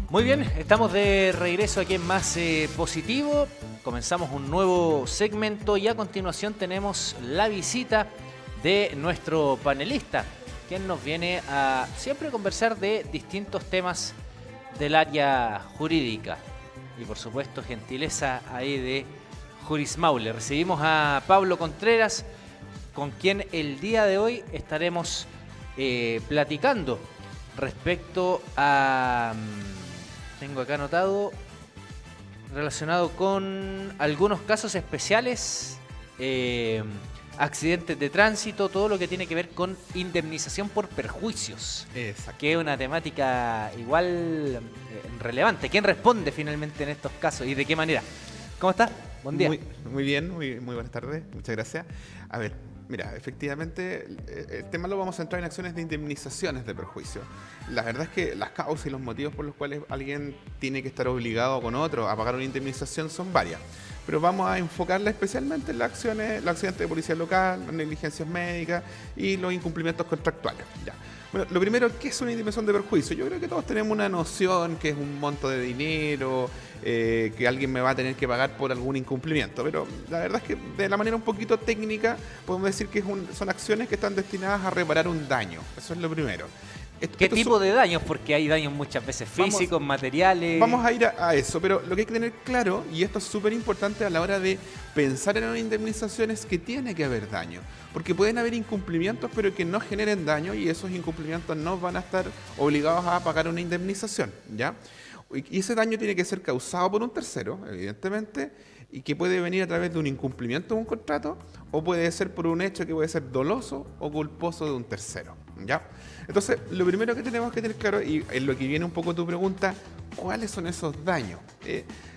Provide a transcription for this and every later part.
Muy bien, estamos de regreso aquí en Más Positivo. Comenzamos un nuevo segmento y a continuación tenemos la visita de nuestro panelista, quien nos viene a siempre conversar de distintos temas del área jurídica. Y por supuesto, gentileza ahí de Juris Maule. Recibimos a Pablo Contreras, con quien el día de hoy estaremos platicando respecto a... Tengo acá anotado, relacionado con algunos casos especiales, accidentes de tránsito, todo lo que tiene que ver con indemnización por perjuicios. Exacto. Que es una temática igual relevante. ¿Quién responde finalmente en estos casos y de qué manera? ¿Cómo estás? Buen día. Muy bien, muy buenas tardes, muchas gracias. A ver, mira, efectivamente el tema lo vamos a entrar en acciones de indemnizaciones de perjuicio. La verdad es que las causas y los motivos por los cuales alguien tiene que estar obligado con otro a pagar una indemnización son varias. Pero vamos a enfocarla especialmente en las acciones, los accidentes de policía local, las negligencias médicas y los incumplimientos contractuales. Ya. Bueno, lo primero, ¿qué es una indemnización de perjuicio? Yo creo que todos tenemos una noción que es un monto de dinero, que alguien me va a tener que pagar por algún incumplimiento. Pero la verdad es que de la manera un poquito técnica podemos decir que son acciones que están destinadas a reparar un daño. Eso es lo primero. ¿Qué tipo de daños? Porque hay daños muchas veces físicos, materiales. Vamos a ir a eso, pero lo que hay que tener claro, y esto es súper importante a la hora de pensar en una indemnización, es que tiene que haber daño. Porque pueden haber incumplimientos, pero que no generen daño, y esos incumplimientos no van a estar obligados a pagar una indemnización, ¿ya? Y ese daño tiene que ser causado por un tercero, evidentemente, y que puede venir a través de un incumplimiento de un contrato, o puede ser por un hecho que puede ser doloso o culposo de un tercero, ¿ya? Entonces, lo primero que tenemos que tener claro, y en lo que viene un poco tu pregunta, ¿cuáles son esos daños?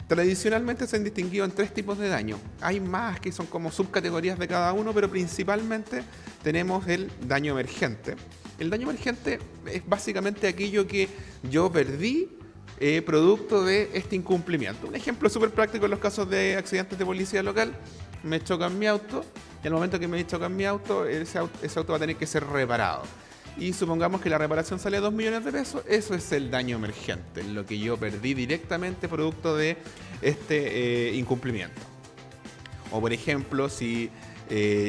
Tradicionalmente se han distinguido en tres tipos de daño. Hay más que son como subcategorías de cada uno, pero principalmente tenemos el daño emergente. El daño emergente es básicamente aquello que yo perdí producto de este incumplimiento. Un ejemplo súper práctico en los casos de accidentes de policía local: me chocan mi auto, y al momento que me chocan mi auto, ese auto va a tener que ser reparado. Y supongamos que la reparación sale a 2 millones de pesos, eso es el daño emergente, lo que yo perdí directamente producto de este incumplimiento. O por ejemplo, si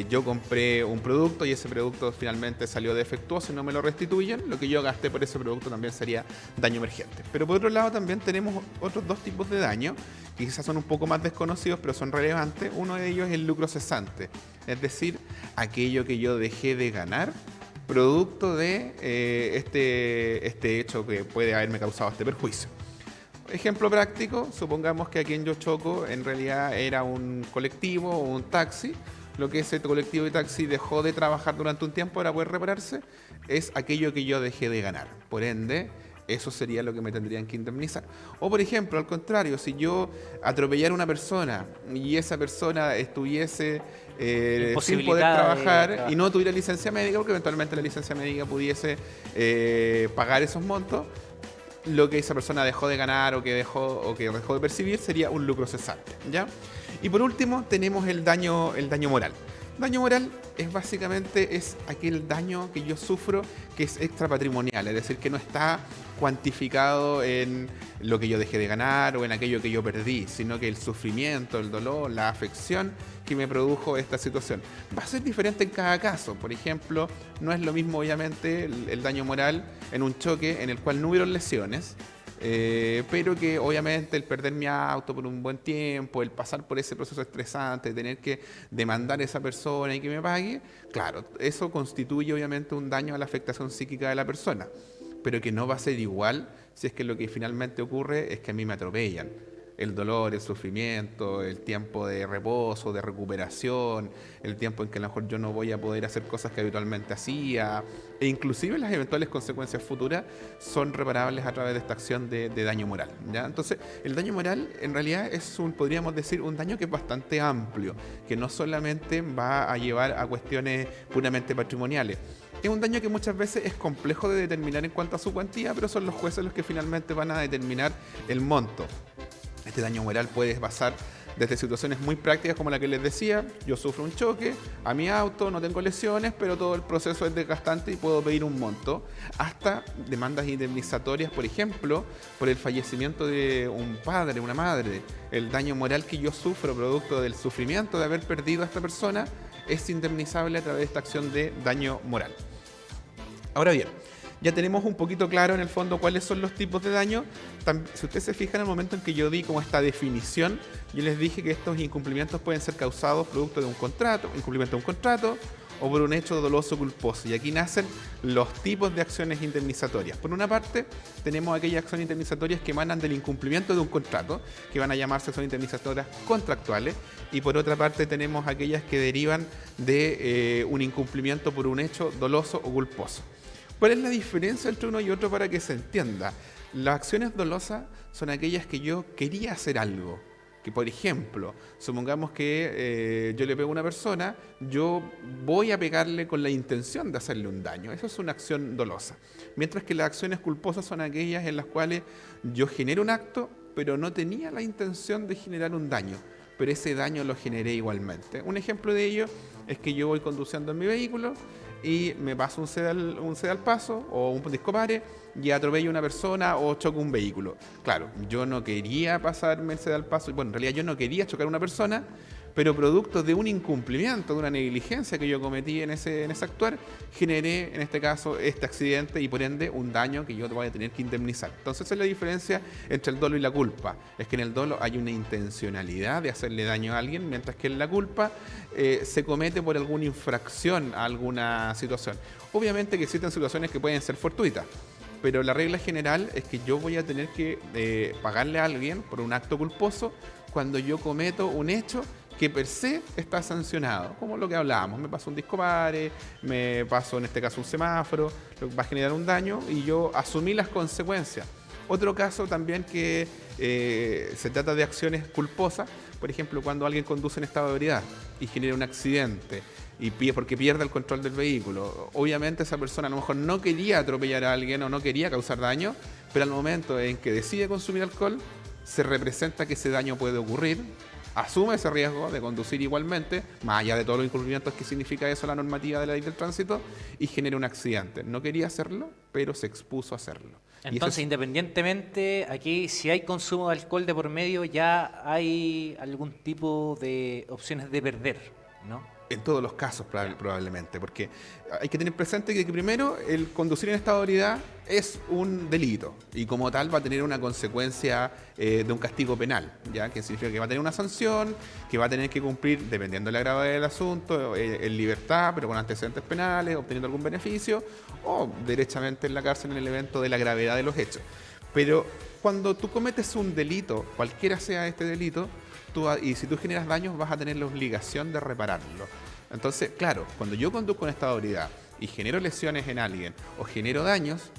yo compré un producto y ese producto finalmente salió defectuoso y no me lo restituyen, lo que yo gasté por ese producto también sería daño emergente. Pero por otro lado también tenemos otros dos tipos de daño, que quizás son un poco más desconocidos, pero son relevantes. Uno de ellos es el lucro cesante, es decir, aquello que yo dejé de ganar producto de este hecho que puede haberme causado este perjuicio. Ejemplo práctico, supongamos que a quien yo choco en realidad era un colectivo o un taxi. Lo que ese colectivo y taxi dejó de trabajar durante un tiempo para poder repararse es aquello que yo dejé de ganar. Por ende, eso sería lo que me tendrían que indemnizar. O por ejemplo, al contrario, si yo atropellara a una persona y esa persona estuviese sin poder trabajar y no tuviera licencia médica, porque eventualmente la licencia médica pudiese pagar esos montos, lo que esa persona dejó de ganar o que dejó de percibir sería un lucro cesante, ¿ya? Y por último tenemos el daño moral. Daño moral es básicamente aquel daño que yo sufro que es extrapatrimonial, es decir, que no está cuantificado en lo que yo dejé de ganar o en aquello que yo perdí, sino que el sufrimiento, el dolor, la afección que me produjo esta situación va a ser diferente en cada caso. Por ejemplo, no es lo mismo obviamente el daño moral en un choque en el cual no hubieron lesiones, pero que obviamente el perder mi auto por un buen tiempo, el pasar por ese proceso estresante, tener que demandar a esa persona y que me pague, claro, eso constituye obviamente un daño a la afectación psíquica de la persona, pero que no va a ser igual si es que lo que finalmente ocurre es que a mí me atropellan. El dolor, el sufrimiento, el tiempo de reposo, de recuperación, el tiempo en que a lo mejor yo no voy a poder hacer cosas que habitualmente hacía, e inclusive las eventuales consecuencias futuras son reparables a través de esta acción de daño moral, ¿ya? Entonces, el daño moral en realidad es podríamos decir, un daño que es bastante amplio, que no solamente va a llevar a cuestiones puramente patrimoniales. Es un daño que muchas veces es complejo de determinar en cuanto a su cuantía, pero son los jueces los que finalmente van a determinar el monto. Este daño moral puede pasar desde situaciones muy prácticas como la que les decía, yo sufro un choque a mi auto, no tengo lesiones, pero todo el proceso es desgastante y puedo pedir un monto, hasta demandas indemnizatorias, por ejemplo, por el fallecimiento de un padre, una madre. El daño moral que yo sufro producto del sufrimiento de haber perdido a esta persona es indemnizable a través de esta acción de daño moral. Ahora bien, ya tenemos un poquito claro en el fondo cuáles son los tipos de daño. Si ustedes se fijan en el momento en que yo di como esta definición, yo les dije que estos incumplimientos pueden ser causados producto de un contrato, incumplimiento de un contrato o por un hecho doloso o culposo. Y aquí nacen los tipos de acciones indemnizatorias. Por una parte, tenemos aquellas acciones indemnizatorias que emanan del incumplimiento de un contrato, que van a llamarse acciones indemnizatorias contractuales. Y por otra parte, tenemos aquellas que derivan de un incumplimiento por un hecho doloso o culposo. ¿Cuál es la diferencia entre uno y otro para que se entienda? Las acciones dolosas son aquellas que yo quería hacer algo. Que, por ejemplo, supongamos que yo le pego a una persona, yo voy a pegarle con la intención de hacerle un daño. Eso es una acción dolosa. Mientras que las acciones culposas son aquellas en las cuales yo genero un acto, pero no tenía la intención de generar un daño, pero ese daño lo generé igualmente. Un ejemplo de ello es que yo voy conduciendo en mi vehículo y me paso un sedal paso o un discopare y atropello a una persona o choco un vehículo. Claro, yo no quería pasarme el sedal paso, bueno, en realidad yo no quería chocar a una persona, pero producto de un incumplimiento, de una negligencia que yo cometí en ese actuar, generé en este caso este accidente y por ende un daño que yo voy a tener que indemnizar. Entonces esa es la diferencia entre el dolo y la culpa. Es que en el dolo hay una intencionalidad de hacerle daño a alguien, mientras que en la culpa se comete por alguna infracción a alguna situación. Obviamente que existen situaciones que pueden ser fortuitas, pero la regla general es que yo voy a tener que pagarle a alguien por un acto culposo cuando yo cometo un hecho que per se está sancionado, como lo que hablábamos, me paso un discopare, me paso en este caso un semáforo, lo que va a generar un daño y yo asumí las consecuencias. Otro caso también que se trata de acciones culposas, por ejemplo, cuando alguien conduce en estado de ebriedad y genera un accidente y porque pierde el control del vehículo. Obviamente esa persona a lo mejor no quería atropellar a alguien o no quería causar daño, pero al momento en que decide consumir alcohol, se representa que ese daño puede ocurrir, asume ese riesgo de conducir igualmente, más allá de todos los incumplimientos que significa eso la normativa de la ley del tránsito, y genera un accidente. No quería hacerlo, pero se expuso a hacerlo. Entonces, independientemente, aquí si hay consumo de alcohol de por medio, ya hay algún tipo de opciones de perder, ¿no? En todos los casos probablemente, porque hay que tener presente que primero el conducir en estado de ebriedad es un delito y como tal va a tener una consecuencia de un castigo penal, ¿ya? Que significa que va a tener una sanción, que va a tener que cumplir, dependiendo de la gravedad del asunto, en libertad, pero con antecedentes penales, obteniendo algún beneficio, o derechamente en la cárcel en el evento de la gravedad de los hechos. Pero cuando tú cometes un delito, cualquiera sea este delito, y si tú generas daños vas a tener la obligación de repararlo. Entonces, claro, cuando yo conduzco en estado de ebriedad y genero lesiones en alguien o genero daños,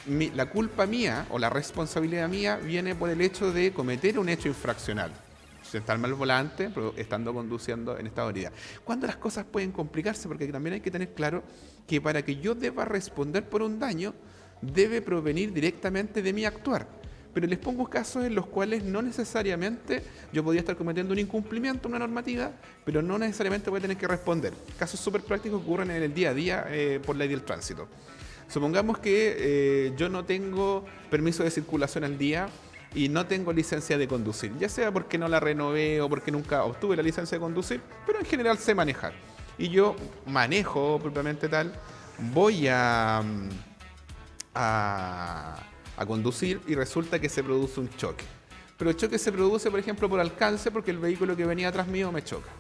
la culpa mía o la responsabilidad mía viene por el hecho de cometer un hecho infraccional. Sentarme al volante, pero estando conduciendo en estado de ebriedad. Cuando las cosas pueden complicarse, porque también hay que tener claro que para que yo deba responder por un daño, debe provenir directamente de mi actuar. Pero les pongo casos en los cuales no necesariamente yo podría estar cometiendo un incumplimiento, una normativa, pero no necesariamente voy a tener que responder. Casos súper prácticos que ocurren en el día a día por ley del tránsito. Supongamos que yo no tengo permiso de circulación al día y no tengo licencia de conducir, ya sea porque no la renové o porque nunca obtuve la licencia de conducir, pero en general sé manejar. Y yo manejo propiamente tal, voy a conducir y resulta que se produce un choque. Pero el choque se produce, por ejemplo, por alcance porque el vehículo que venía atrás mío me choca.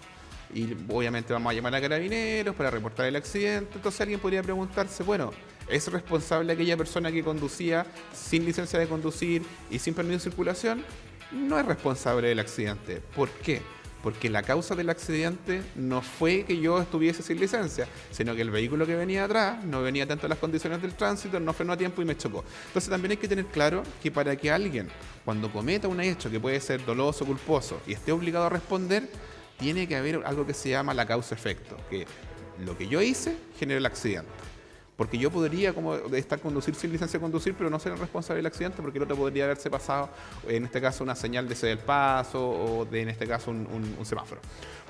Y obviamente vamos a llamar a carabineros para reportar el accidente. Entonces alguien podría preguntarse, bueno, ¿es responsable aquella persona que conducía sin licencia de conducir y sin permiso de circulación? No es responsable del accidente. ¿Por qué? Porque la causa del accidente no fue que yo estuviese sin licencia, sino que el vehículo que venía atrás no venía tanto en las condiciones del tránsito, no frenó a tiempo y me chocó. Entonces también hay que tener claro que para que alguien, cuando cometa un hecho que puede ser doloso, culposo, y esté obligado a responder, tiene que haber algo que se llama la causa-efecto, que lo que yo hice generó el accidente. Porque yo podría como conducir sin licencia de conducir, pero no ser el responsable del accidente, porque el otro podría haberse pasado, en este caso, una señal de ceder el paso o de, en este caso, un semáforo.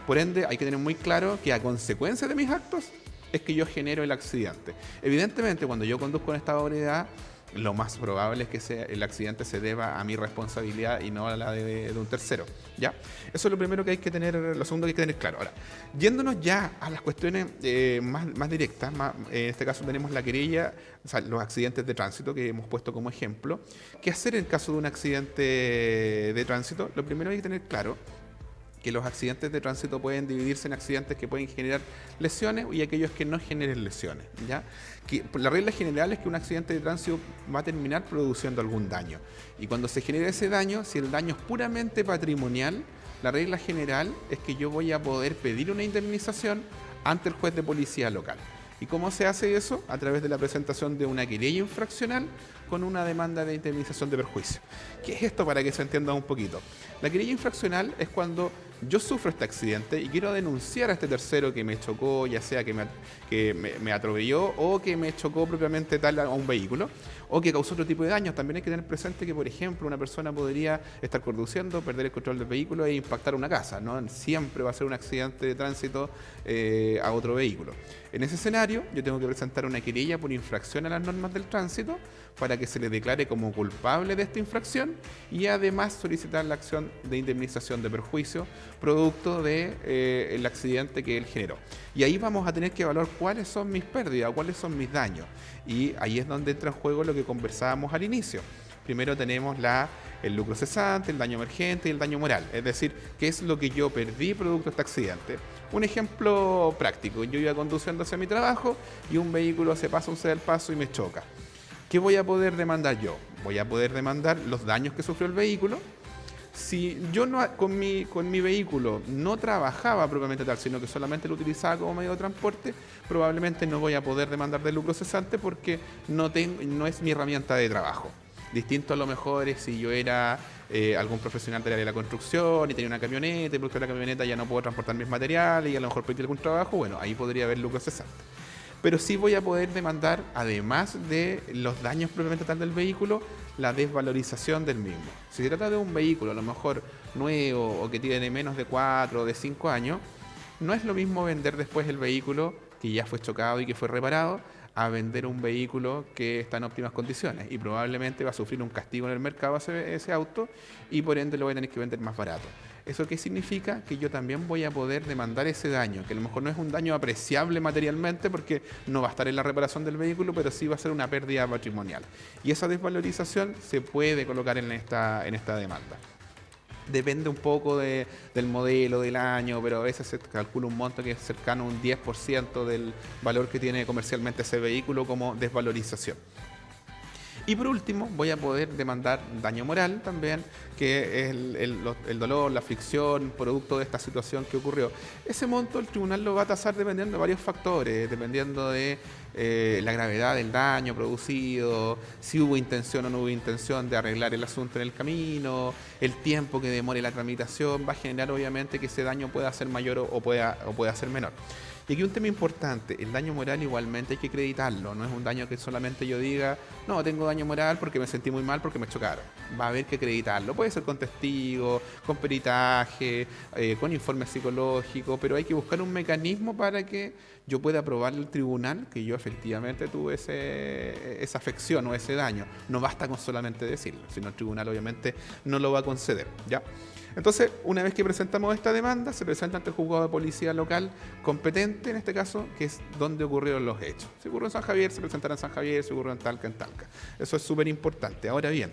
Por ende, hay que tener muy claro que a consecuencia de mis actos es que yo genero el accidente. Evidentemente, cuando yo conduzco en estado de ebriedad, lo más probable es que el accidente se deba a mi responsabilidad y no a la de un tercero, ¿ya? Eso es lo primero que hay que tener, lo segundo que hay que tener claro. Ahora, yéndonos ya a las cuestiones más directas, en este caso tenemos la querella, o sea, los accidentes de tránsito que hemos puesto como ejemplo. ¿Qué hacer en caso de un accidente de tránsito? Lo primero que hay que tener claro que los accidentes de tránsito pueden dividirse en accidentes que pueden generar lesiones y aquellos que no generen lesiones, ¿ya? Que la regla general es que un accidente de tránsito va a terminar produciendo algún daño. Y cuando se genera ese daño, si el daño es puramente patrimonial, la regla general es que yo voy a poder pedir una indemnización ante el juez de policía local. ¿Y cómo se hace eso? A través de la presentación de una querella infraccional con una demanda de indemnización de perjuicio. ¿Qué es esto para que se entienda un poquito? La querella infraccional es cuando yo sufro este accidente y quiero denunciar a este tercero que me chocó, ya sea que me atropelló o que me chocó propiamente tal a un vehículo o que causó otro tipo de daños. También hay que tener presente que, por ejemplo, una persona podría estar conduciendo, perder el control del vehículo e impactar una casa, ¿no? Siempre va a ser un accidente de tránsito a otro vehículo. En ese escenario, yo tengo que presentar una querella por infracción a las normas del tránsito para que se le declare como culpable de esta infracción y además solicitar la acción de indemnización de perjuicio producto del accidente que él generó. Y ahí vamos a tener que evaluar cuáles son mis pérdidas, cuáles son mis daños. Y ahí es donde entra en juego lo que conversábamos al inicio. Primero tenemos el lucro cesante, el daño emergente y el daño moral. Es decir, qué es lo que yo perdí producto de este accidente. Un ejemplo práctico. Yo iba conduciendo hacia mi trabajo y un vehículo se pasa un ceda el paso y me choca. ¿Qué voy a poder demandar yo? Voy a poder demandar los daños que sufrió el vehículo. Si yo con mi vehículo no trabajaba propiamente tal, sino que solamente lo utilizaba como medio de transporte, probablemente no voy a poder demandar del lucro cesante porque no es mi herramienta de trabajo. Distinto a lo mejor es si yo era algún profesional del área de la construcción y tenía una camioneta y porque la camioneta ya no puedo transportar mis materiales y a lo mejor perdí algún trabajo, bueno, ahí podría haber lucro cesante. Pero sí voy a poder demandar, además de los daños propiamente tal del vehículo, la desvalorización del mismo. Si se trata de un vehículo a lo mejor nuevo o que tiene menos de 4 o de 5 años, no es lo mismo vender después el vehículo que ya fue chocado y que fue reparado a vender un vehículo que está en óptimas condiciones y probablemente va a sufrir un castigo en el mercado ese auto y por ende lo voy a tener que vender más barato. ¿Eso qué significa? Que yo también voy a poder demandar ese daño, que a lo mejor no es un daño apreciable materialmente porque no va a estar en la reparación del vehículo, pero sí va a ser una pérdida patrimonial. Y esa desvalorización se puede colocar en esta demanda. Depende un poco del modelo, del año, pero a veces se calcula un monto que es cercano a un 10% del valor que tiene comercialmente ese vehículo como desvalorización. Y por último, voy a poder demandar daño moral también, que es el dolor, la aflicción, producto de esta situación que ocurrió. Ese monto el tribunal lo va a tasar dependiendo de varios factores, dependiendo de la gravedad del daño producido, si hubo intención o no hubo intención de arreglar el asunto en el camino, el tiempo que demore la tramitación, va a generar obviamente que ese daño pueda ser mayor o pueda ser menor. Y aquí un tema importante, el daño moral igualmente hay que acreditarlo, no es un daño que solamente yo diga, no, tengo daño moral porque me sentí muy mal porque me chocaron. Va a haber que acreditarlo, puede ser con testigos, con peritaje, con informe psicológico, pero hay que buscar un mecanismo para que yo pueda probarle al tribunal que yo efectivamente tuve esa afección o ese daño. No basta con solamente decirlo, sino el tribunal obviamente no lo va a conceder, ¿ya? Entonces, una vez que presentamos esta demanda, se presenta ante el juzgado de policía local competente, en este caso, que es donde ocurrieron los hechos. Si ocurrió en San Javier, se presentará en San Javier, si ocurrió en Talca. Eso es súper importante. Ahora bien,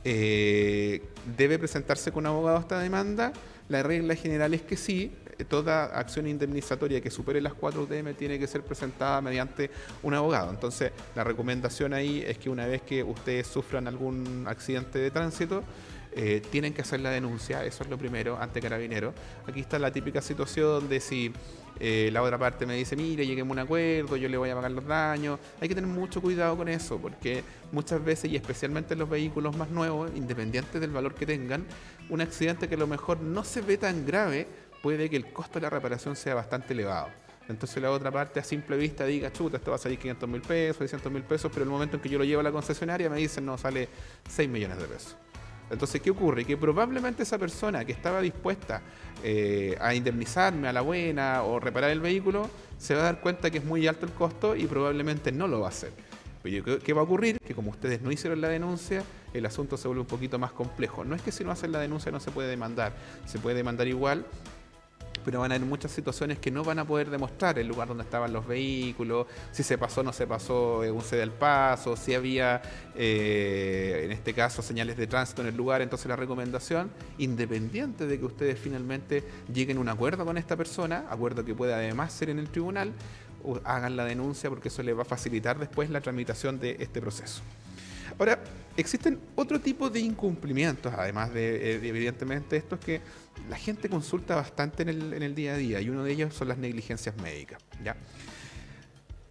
¿debe presentarse con abogado esta demanda? La regla general es que sí. Toda acción indemnizatoria que supere las 4 UTM tiene que ser presentada mediante un abogado. Entonces, la recomendación ahí es que una vez que ustedes sufran algún accidente de tránsito, tienen que hacer la denuncia, eso es lo primero, ante Carabineros. Aquí está la típica situación donde si la otra parte me dice, mire, lleguemos a un acuerdo, yo le voy a pagar los daños. Hay que tener mucho cuidado con eso, porque muchas veces, y especialmente en los vehículos más nuevos, independientes del valor que tengan, un accidente que a lo mejor no se ve tan grave, puede que el costo de la reparación sea bastante elevado. Entonces la otra parte a simple vista diga, chuta, esto va a salir 500.000 pesos, 600.000 pesos, pero el momento en que yo lo llevo a la concesionaria me dicen, no, sale 6 millones de pesos. Entonces, ¿qué ocurre? Que probablemente esa persona que estaba dispuesta a indemnizarme a la buena o reparar el vehículo, se va a dar cuenta que es muy alto el costo y probablemente no lo va a hacer. Pero ¿qué va a ocurrir? Que como ustedes no hicieron la denuncia, el asunto se vuelve un poquito más complejo. No es que si no hacen la denuncia no se puede demandar, se puede demandar igual, pero van a haber muchas situaciones que no van a poder demostrar el lugar donde estaban los vehículos, si se pasó o no se pasó un cede al paso, si había, en este caso, señales de tránsito en el lugar. Entonces la recomendación, independiente de que ustedes finalmente lleguen a un acuerdo con esta persona, acuerdo que puede además ser en el tribunal, hagan la denuncia porque eso les va a facilitar después la tramitación de este proceso. Ahora, existen otro tipo de incumplimientos, además de evidentemente estos que la gente consulta bastante en el día a día, y uno de ellos son las negligencias médicas, ¿ya?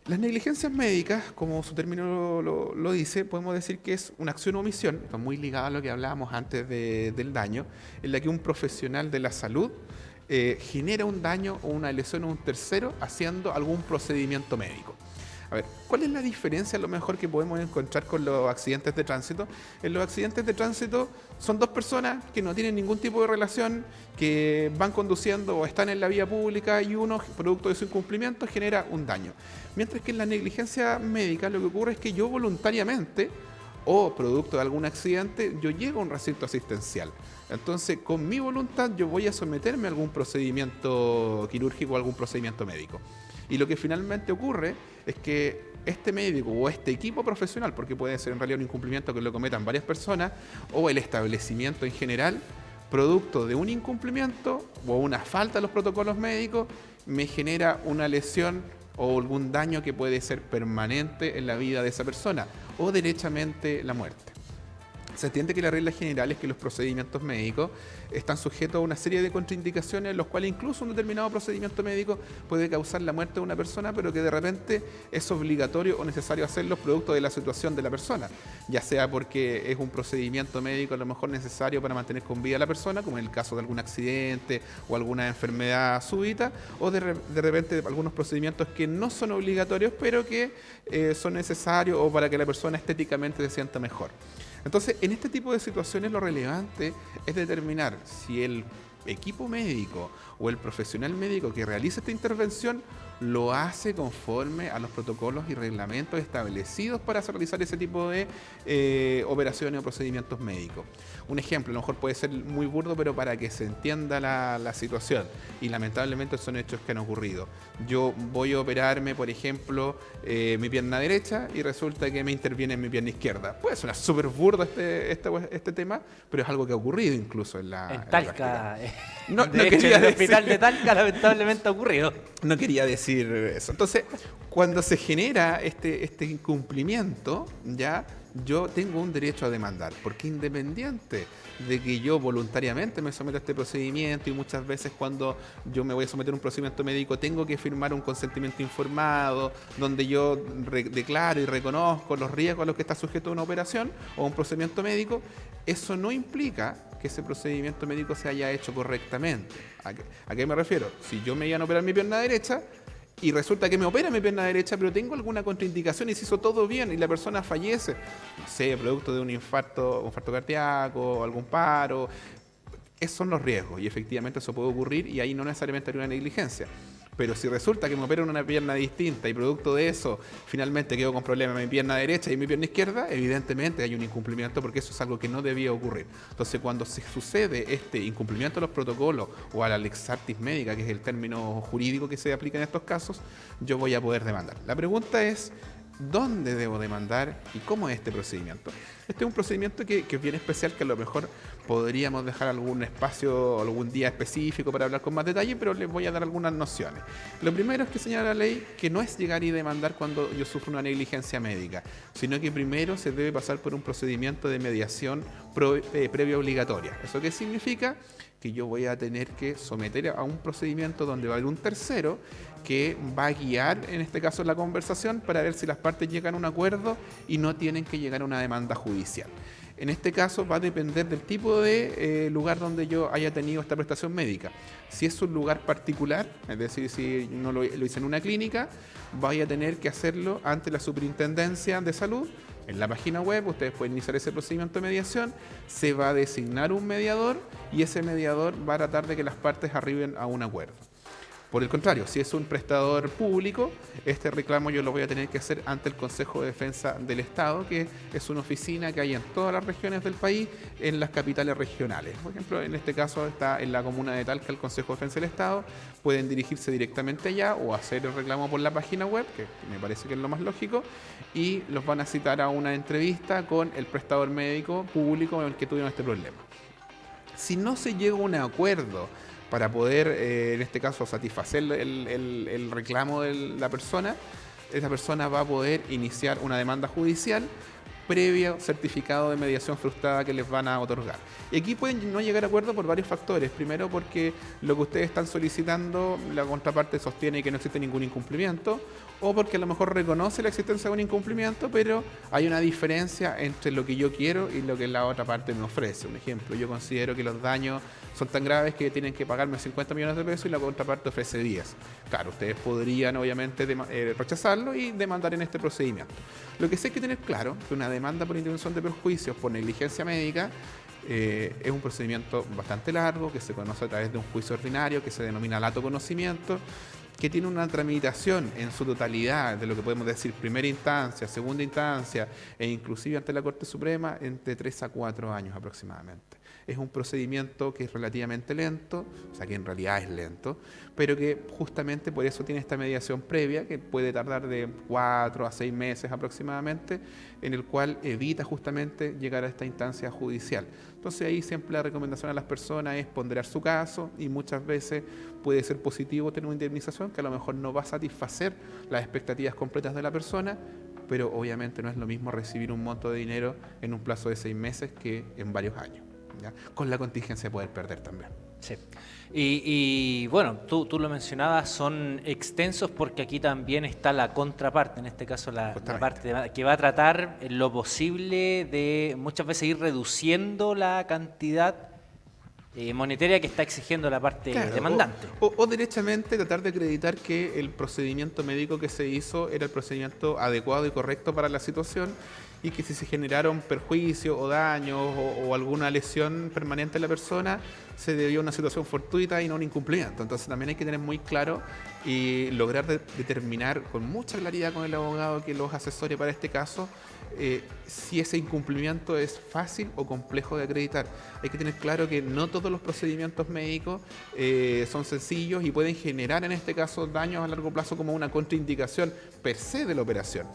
Las negligencias médicas, como su término lo dice, podemos decir que es una acción o omisión, está muy ligado a lo que hablábamos antes del daño, en la que un profesional de la salud genera un daño o una lesión a un tercero haciendo algún procedimiento médico. A ver, ¿cuál es la diferencia a lo mejor que podemos encontrar con los accidentes de tránsito? En los accidentes de tránsito son dos personas que no tienen ningún tipo de relación, que van conduciendo o están en la vía pública y uno, producto de su incumplimiento, genera un daño. Mientras que en la negligencia médica lo que ocurre es que yo voluntariamente o producto de algún accidente, yo llego a un recinto asistencial. Entonces, con mi voluntad yo voy a someterme a algún procedimiento quirúrgico o algún procedimiento médico. Y lo que finalmente ocurre es que este médico o este equipo profesional, porque puede ser en realidad un incumplimiento que lo cometan varias personas, o el establecimiento en general, producto de un incumplimiento o una falta a los protocolos médicos, me genera una lesión o algún daño que puede ser permanente en la vida de esa persona, o derechamente la muerte. Se entiende que la regla general es que los procedimientos médicos están sujetos a una serie de contraindicaciones, en los cuales incluso un determinado procedimiento médico puede causar la muerte de una persona, pero que de repente es obligatorio o necesario hacerlo producto de la situación de la persona, ya sea porque es un procedimiento médico a lo mejor necesario para mantener con vida a la persona, como en el caso de algún accidente o alguna enfermedad súbita, o de repente algunos procedimientos que no son obligatorios, pero que son necesarios o para que la persona estéticamente se sienta mejor. Entonces, en este tipo de situaciones lo relevante es determinar si el equipo médico o el profesional médico que realiza esta intervención lo hace conforme a los protocolos y reglamentos establecidos para realizar ese tipo de operaciones o procedimientos médicos. Un ejemplo, a lo mejor puede ser muy burdo, pero para que se entienda la situación, y lamentablemente son hechos que han ocurrido. Yo voy a operarme, por ejemplo, mi pierna derecha y resulta que me interviene en mi pierna izquierda. Puede sonar súper burdo este tema, pero es algo que ha ocurrido incluso en Talca. No de hecho, en el hospital de Talca lamentablemente ha ocurrido. No quería decir eso. Entonces, cuando se genera este incumplimiento, ya yo tengo un derecho a demandar, porque independiente de que yo voluntariamente me someta a este procedimiento, y muchas veces cuando yo me voy a someter a un procedimiento médico tengo que firmar un consentimiento informado donde yo declaro y reconozco los riesgos a los que está sujeto una operación o un procedimiento médico, eso no implica que ese procedimiento médico se haya hecho correctamente. ¿A qué me refiero? Si yo me iban a operar mi pierna derecha y resulta que me opera mi pierna derecha, pero tengo alguna contraindicación y se hizo todo bien y la persona fallece, no sé, producto de un infarto cardíaco, algún paro, esos son los riesgos y efectivamente eso puede ocurrir y ahí no necesariamente hay una negligencia. Pero si resulta que me operan una pierna distinta y producto de eso finalmente quedo con problemas en mi pierna derecha y en mi pierna izquierda, evidentemente hay un incumplimiento porque eso es algo que no debía ocurrir. Entonces, cuando se sucede este incumplimiento de los protocolos o a la lex artis médica, que es el término jurídico que se aplica en estos casos, yo voy a poder demandar. La pregunta es, ¿dónde debo demandar y cómo es este procedimiento? Este es un procedimiento que es bien especial, que a lo mejor podríamos dejar algún espacio, algún día específico para hablar con más detalle, pero les voy a dar algunas nociones. Lo primero es que señala la ley que no es llegar y demandar cuando yo sufro una negligencia médica, sino que primero se debe pasar por un procedimiento de mediación previa obligatoria. ¿Eso qué significa? Que yo voy a tener que someter a un procedimiento donde va a haber un tercero que va a guiar, en este caso, la conversación para ver si las partes llegan a un acuerdo y no tienen que llegar a una demanda judicial. En este caso va a depender del tipo de lugar donde yo haya tenido esta prestación médica. Si es un lugar particular, es decir, si no lo hice en una clínica, vaya a tener que hacerlo ante la Superintendencia de Salud. En la página web ustedes pueden iniciar ese procedimiento de mediación, se va a designar un mediador y ese mediador va a tratar de que las partes arriben a un acuerdo. Por el contrario, si es un prestador público, este reclamo yo lo voy a tener que hacer ante el Consejo de Defensa del Estado, que es una oficina que hay en todas las regiones del país, en las capitales regionales. Por ejemplo, en este caso está en la comuna de Talca el Consejo de Defensa del Estado, pueden dirigirse directamente allá o hacer el reclamo por la página web, que me parece que es lo más lógico, y los van a citar a una entrevista con el prestador médico público en el que tuvieron este problema. Si no se llega a un acuerdo para poder, en este caso, satisfacer el reclamo de la persona, esa persona va a poder iniciar una demanda judicial previo certificado de mediación frustrada que les van a otorgar. Y aquí pueden no llegar a acuerdo por varios factores. Primero, porque lo que ustedes están solicitando, la contraparte sostiene que no existe ningún incumplimiento, o porque a lo mejor reconoce la existencia de un incumplimiento, pero hay una diferencia entre lo que yo quiero y lo que la otra parte me ofrece. Un ejemplo, yo considero que los daños son tan graves que tienen que pagarme 50 millones de pesos y la contraparte ofrece 10. Claro, ustedes podrían obviamente rechazarlo y demandar en este procedimiento. Lo que sí hay que tener claro que una demanda por indemnización de perjuicios por negligencia médica es un procedimiento bastante largo que se conoce a través de un juicio ordinario que se denomina lato conocimiento, que tiene una tramitación en su totalidad de lo que podemos decir primera instancia, segunda instancia e inclusive ante la Corte Suprema entre 3 a 4 años aproximadamente. Es un procedimiento que es relativamente lento, o sea que en realidad es lento, pero que justamente por eso tiene esta mediación previa que puede tardar de 4 a 6 meses aproximadamente, en el cual evita justamente llegar a esta instancia judicial. Entonces ahí siempre la recomendación a las personas es ponderar su caso y muchas veces puede ser positivo tener una indemnización que a lo mejor no va a satisfacer las expectativas completas de la persona, pero obviamente no es lo mismo recibir un monto de dinero en un plazo de 6 meses que en varios años, ¿ya? Con la contingencia de poder perder también. Sí. Y bueno, tú lo mencionabas, son extensos porque aquí también está la contraparte, en este caso la parte que va a tratar en lo posible de muchas veces ir reduciendo la cantidad monetaria que está exigiendo la parte demandante. O derechamente tratar de acreditar que el procedimiento médico que se hizo era el procedimiento adecuado y correcto para la situación y que si se generaron perjuicios o daños o alguna lesión permanente en la persona, se debió a una situación fortuita y no un incumplimiento. Entonces también hay que tener muy claro y lograr determinar con mucha claridad con el abogado que los asesore para este caso si ese incumplimiento es fácil o complejo de acreditar. Hay que tener claro que no todos los procedimientos médicos son sencillos y pueden generar en este caso daños a largo plazo como una contraindicación per se de la operación.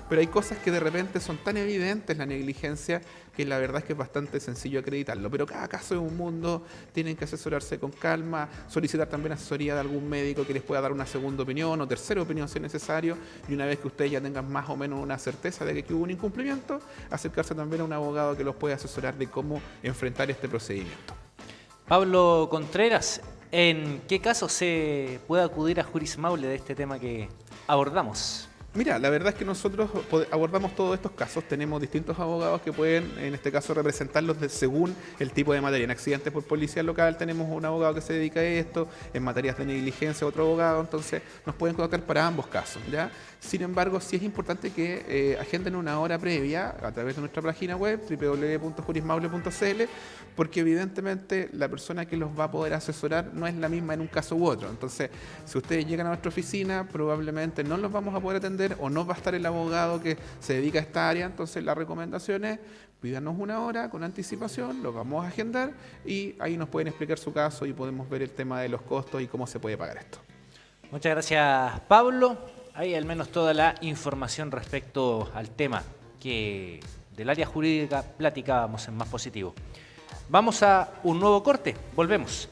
Pero hay cosas que de repente son tan evidentes, la negligencia, que la verdad es que es bastante sencillo acreditarlo. Pero cada caso es un mundo, tienen que asesorarse con calma, solicitar también asesoría de algún médico que les pueda dar una segunda opinión o tercera opinión si es necesario, y una vez que ustedes ya tengan más o menos una certeza de que hubo un incumplimiento, acercarse también a un abogado que los pueda asesorar de cómo enfrentar este procedimiento. Pablo Contreras, ¿en qué caso se puede acudir a Juris Maule de este tema que abordamos? Mira, la verdad es que nosotros abordamos todos estos casos, tenemos distintos abogados que pueden, en este caso, representarlos según el tipo de materia. En accidentes por policía local tenemos un abogado que se dedica a esto, en materias de negligencia otro abogado, entonces nos pueden contactar para ambos casos, ¿ya? Sin embargo, sí es importante que agenden una hora previa a través de nuestra página web www.jurismaule.cl, porque evidentemente la persona que los va a poder asesorar no es la misma en un caso u otro. Entonces, si ustedes llegan a nuestra oficina, probablemente no los vamos a poder atender o no va a estar el abogado que se dedica a esta área. Entonces, la recomendación es pídanos una hora con anticipación, los vamos a agendar y ahí nos pueden explicar su caso y podemos ver el tema de los costos y cómo se puede pagar esto. Muchas gracias, Pablo. Ahí al menos toda la información respecto al tema que del área jurídica platicábamos en Más Positivo. Vamos a un nuevo corte, volvemos.